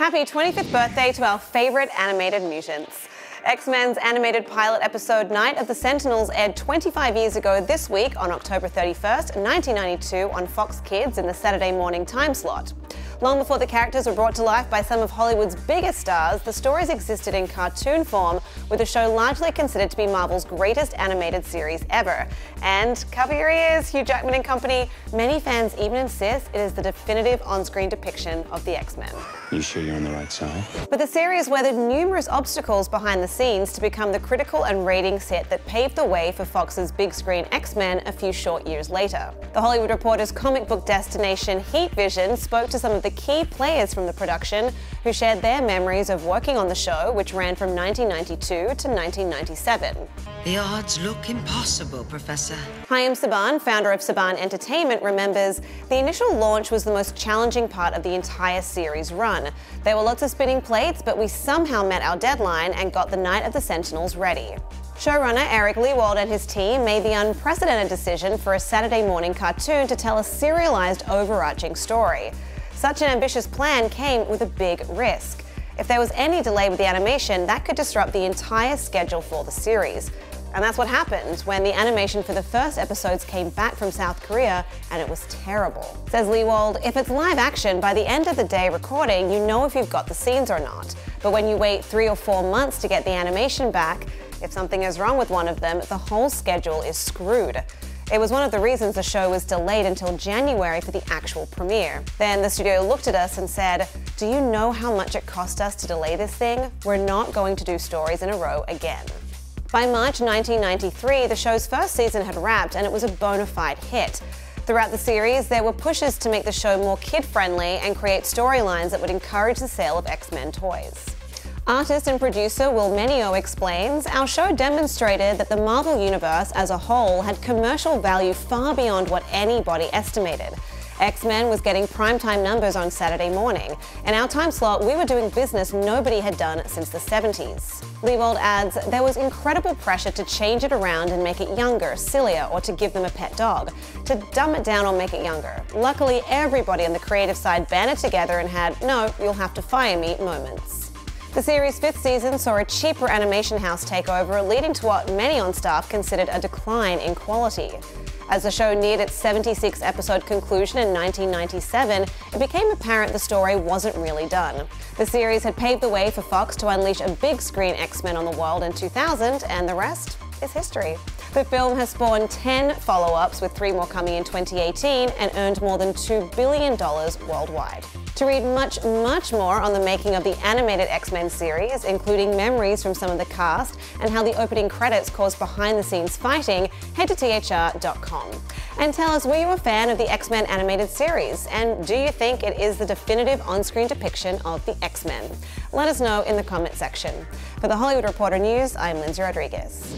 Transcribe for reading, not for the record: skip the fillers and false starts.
Happy 25th birthday to our favorite animated mutants. X-Men's animated pilot episode Night of the Sentinels aired 25 years ago this week on October 31st, 1992 on Fox Kids in the Saturday morning time slot. Long before the characters were brought to life by some of Hollywood's biggest stars, the stories existed in cartoon form, with the show largely considered to be Marvel's greatest animated series ever. And cover your ears, Hugh Jackman and company, many fans even insist it is the definitive on-screen depiction of the X-Men. You sure you're on the right side? But the series weathered numerous obstacles behind the scenes to become the critical and ratings hit that paved the way for Fox's big-screen X-Men a few short years later. The Hollywood Reporter's comic book destination Heat Vision spoke to some of the key players from the production who shared their memories of working on the show, which ran from 1992 to 1997. The odds look impossible, Professor. Chaim Saban, founder of Saban Entertainment, remembers the initial launch was the most challenging part of the entire series run. There were lots of spinning plates, but we somehow met our deadline and got the Night of the Sentinels ready. Showrunner Eric Lewald and his team made the unprecedented decision for a Saturday morning cartoon to tell a serialized, overarching story. Such an ambitious plan came with a big risk. If there was any delay with the animation, that could disrupt the entire schedule for the series. And that's what happened when the animation for the first episodes came back from South Korea, and it was terrible. Says Lewald, if it's live action, by the end of the day recording, you know if you've got the scenes or not. But when you wait 3 or 4 months to get the animation back, if something is wrong with one of them, the whole schedule is screwed. It was one of the reasons the show was delayed until January for the actual premiere. Then the studio looked at us and said, "Do you know how much it cost us to delay this thing? We're not going to do stories in a row again." By March 1993, the show's first season had wrapped and it was a bona fide hit. Throughout the series, there were pushes to make the show more kid-friendly and create storylines that would encourage the sale of X-Men toys. Artist and producer Will Menio explains, "Our show demonstrated that the Marvel Universe as a whole had commercial value far beyond what anybody estimated. X-Men was getting primetime numbers on Saturday morning. In our time slot, we were doing business nobody had done since the 70s. Lewald adds, "There was incredible pressure to change it around and make it younger, sillier, or to give them a pet dog, to dumb it down or make it younger. Luckily, everybody on the creative side banded together and had, 'No, you'll have to fire me' moments." The series' 5th season saw a cheaper animation house takeover, leading to what many on staff considered a decline in quality. As the show neared its 76-episode conclusion in 1997, it became apparent the story wasn't really done. The series had paved the way for Fox to unleash a big-screen X-Men on the world in 2000, and the rest is history. The film has spawned 10 follow-ups, with 3 more coming in 2018, and earned more than $2 billion worldwide. To read much more on the making of the animated X-Men series, including memories from some of the cast and how the opening credits caused behind-the-scenes fighting, head to THR.com. And tell us, were you a fan of the X-Men animated series? And do you think it is the definitive on-screen depiction of the X-Men? Let us know in the comment section. For the Hollywood Reporter News, I'm Lindsay Rodriguez.